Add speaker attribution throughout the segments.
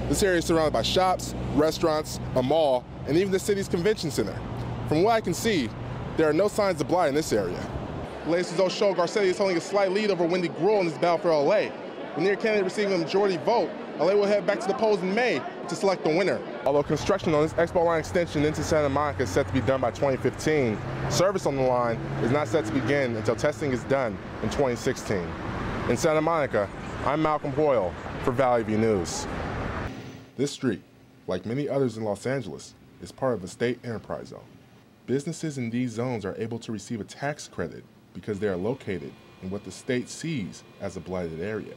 Speaker 1: This area is surrounded by shops, restaurants, a mall, and even the city's convention center. From what I can see, there are no signs of blight in this area. The latest results show Garcetti is holding a slight lead over Wendy Gruhl in this battle for LA. With neither candidate receiving a majority vote, LA will head back to the polls in May to select the winner. Although construction on this Expo line extension into Santa Monica is set to be done by 2015, service on the line is not set to begin until testing is done in 2016. In Santa Monica, I'm Malcolm Hoyle for Valley View News. This street, like many others in Los Angeles, is part of a state enterprise zone. Businesses in these zones are able to receive a tax credit because they are located in what the state sees as a blighted area.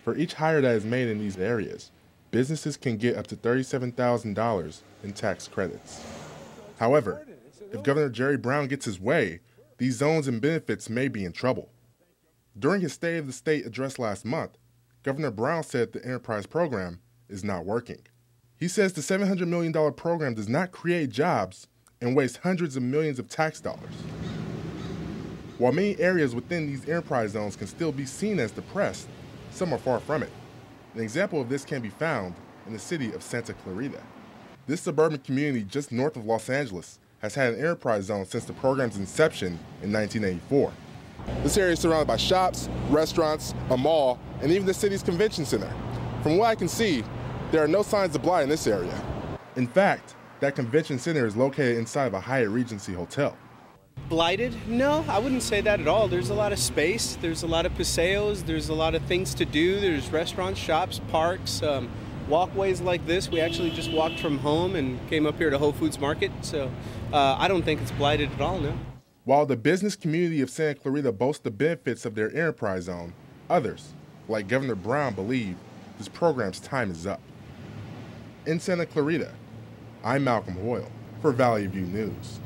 Speaker 1: For each hire that is made in these areas, businesses can get up to $37,000 in tax credits. However, if Governor Jerry Brown gets his way, these zones and benefits may be in trouble. During his State of the State address last month, Governor Brown said the enterprise program is not working. He says the $700 million program does not create jobs and wastes hundreds of millions of tax dollars. While many areas within these enterprise zones can still be seen as depressed, some are far from it. An example of this can be found in the city of Santa Clarita. This suburban community just north of Los Angeles has had an enterprise zone since the program's inception in 1984. This area is surrounded by shops, restaurants, a mall, and even the city's convention center. From what I can see, there are no signs of blight in this area. In fact, that convention center is located inside of a Hyatt Regency hotel.
Speaker 2: Blighted? No, I wouldn't say that at all. There's a lot of space, there's a lot of paseos, there's a lot of things to do, there's restaurants, shops, parks, walkways like this. We actually just walked from home and came up here to Whole Foods Market, so I don't think it's blighted at all, no.
Speaker 1: While the business community of Santa Clarita boasts the benefits of their enterprise zone, others, like Governor Brown, believe this program's time is up. In Santa Clarita, I'm Malcolm Hoyle for Valley View News.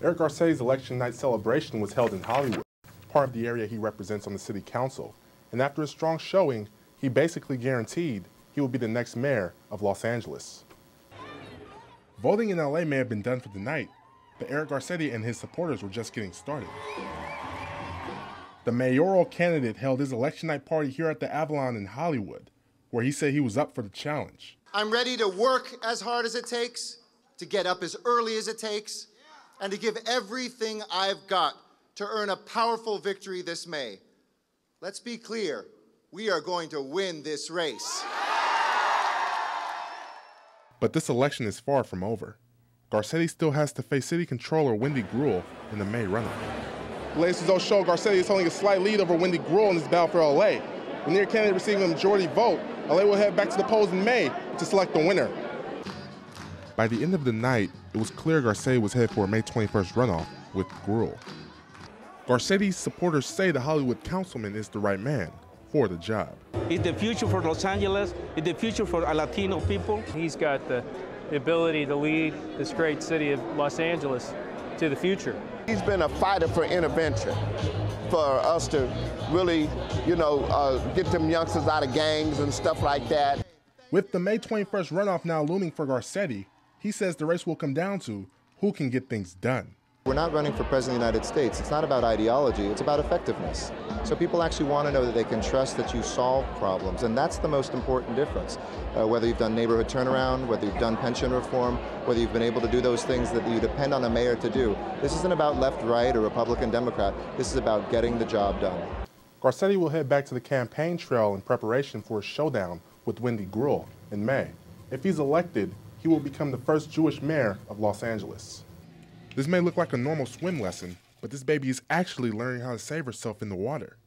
Speaker 1: Eric Garcetti's election night celebration was held in Hollywood, part of the area he represents on the city council, and after a strong showing, he basically guaranteed he will be the next mayor of Los Angeles. Voting in LA may have been done for the night, but Eric Garcetti and his supporters were just getting started. The mayoral candidate held his election night party here at the Avalon in Hollywood, where he said he was up for the challenge.
Speaker 3: I'm ready to work as hard as it takes, to get up as early as it takes, and to give everything I've got to earn a powerful victory this May. Let's be clear, we are going to win this race.
Speaker 1: But this election is far from over. Garcetti still has to face City Controller Wendy Gruhl in the May runoff. The latest results show Garcetti is holding a slight lead over Wendy Gruhl in this battle for LA. With neither candidate receiving a majority vote, LA will head back to the polls in May to select the winner. By the end of the night, it was clear Garcetti was headed for a May 21st runoff with Gruhl. Garcetti's supporters say the Hollywood councilman is the right man for the job.
Speaker 4: It's the future for Los Angeles. It's the future for Latino people.
Speaker 5: He's got the ability to lead this great city of Los Angeles to the future.
Speaker 6: He's been a fighter for intervention, for us to really, get them youngsters out of gangs and stuff like that.
Speaker 1: With the May 21st runoff now looming for Garcetti, he says the race will come down to who can get things done.
Speaker 3: We're not running for President of the United States. It's not about ideology, it's about effectiveness. So people actually want to know that they can trust that you solve problems, and that's the most important difference. Whether you've done neighborhood turnaround, whether you've done pension reform, whether you've been able to do those things that you depend on a mayor to do. This isn't about left, right, or Republican, Democrat. This is about getting the job done.
Speaker 1: Garcetti will head back to the campaign trail in preparation for a showdown with Wendy Gruhl in May. If he's elected, he will become the first Jewish mayor of Los Angeles. This may look like a normal swim lesson, but this baby is actually learning how to save herself in the water.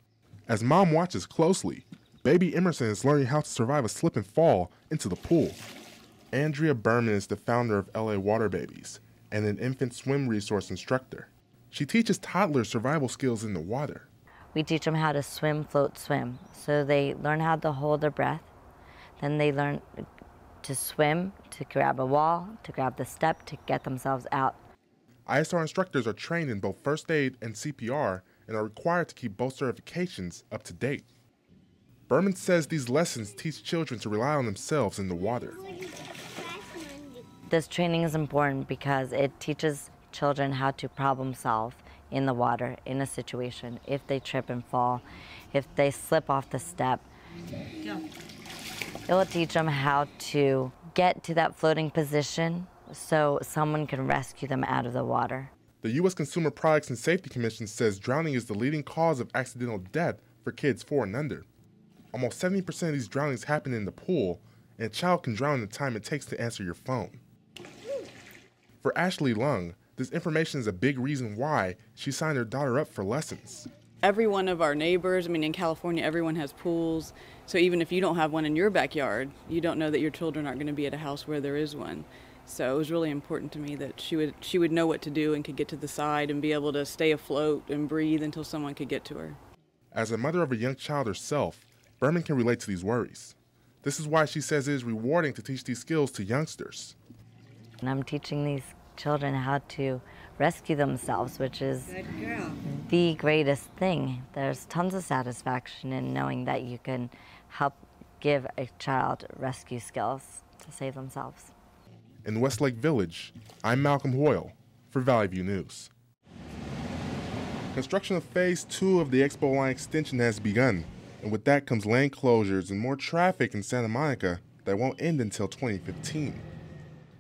Speaker 1: As mom watches closely, baby Emerson is learning how to survive a slip and fall into the pool. Andrea Berman is the founder of LA Water Babies and an infant swim resource instructor. She teaches toddlers survival skills in the water.
Speaker 7: We teach them how to swim, float, swim. So they learn how to hold their breath. Then they learn to swim, to grab a wall, to grab the step, to get themselves out.
Speaker 1: ISR instructors are trained in both first aid and CPR and are required to keep both certifications up to date. Berman says these lessons teach children to rely on themselves in the water.
Speaker 7: This training is important because it teaches children how to problem solve in the water in a situation. If they trip and fall, if they slip off the step. It will teach them how to get to that floating position so someone can rescue them out of the water.
Speaker 1: The U.S. Consumer Products and Safety Commission says drowning is the leading cause of accidental death for kids 4 and under. Almost 70% of these drownings happen in the pool, and a child can drown in the time it takes to answer your phone. For Ashley Lung, this information is a big reason why she signed her daughter up for lessons.
Speaker 8: Every one of our neighbors, in California, everyone has pools. So even if you don't have one in your backyard, you don't know that your children aren't going to be at a house where there is one. So it was really important to me that she would know what to do and could get to the side and be able to stay afloat and breathe until someone could get to her.
Speaker 1: As a mother of a young child herself, Berman can relate to these worries. This is why she says it is rewarding to teach these skills to youngsters.
Speaker 7: And I'm teaching these children how to rescue themselves, which is the greatest thing. There's tons of satisfaction in knowing that you can help give a child rescue skills to save themselves.
Speaker 1: In Westlake Village, I'm Malcolm Hoyle for Valley View News. Construction of Phase 2 of the Expo Line extension has begun, and with that comes lane closures and more traffic in Santa Monica that won't end until 2015.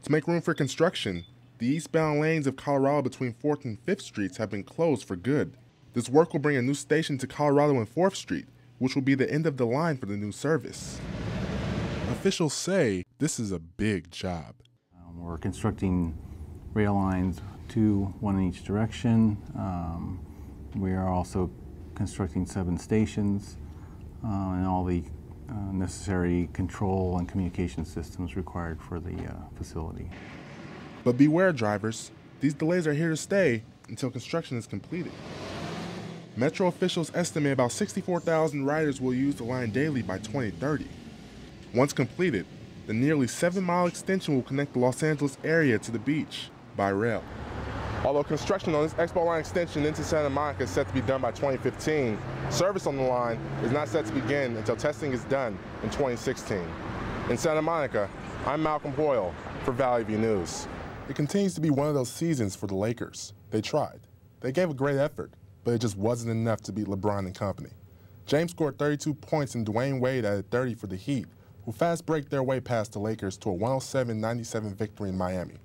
Speaker 1: To make room for construction, the eastbound lanes of Colorado between 4th and 5th Streets have been closed for good. This work will bring a new station to Colorado and 4th Street, which will be the end of the line for the new service. Officials say this is a big job.
Speaker 9: We're constructing rail lines, 2, 1 in each direction. We are also constructing 7 stations and all the necessary control and communication systems required for the facility.
Speaker 1: But beware, drivers. These delays are here to stay until construction is completed. Metro officials estimate about 64,000 riders will use the line daily by 2030. Once completed, the nearly 7-mile extension will connect the Los Angeles area to the beach by rail. Although construction on this Expo Line extension into Santa Monica is set to be done by 2015, service on the line is not set to begin until testing is done in 2016. In Santa Monica, I'm Malcolm Hoyle for Valley View News. It continues to be one of those seasons for the Lakers. They tried. They gave a great effort, but it just wasn't enough to beat LeBron and company. James scored 32 points and Dwayne Wade added 30 for the Heat, who fast break their way past the Lakers to a 107-97 victory in Miami.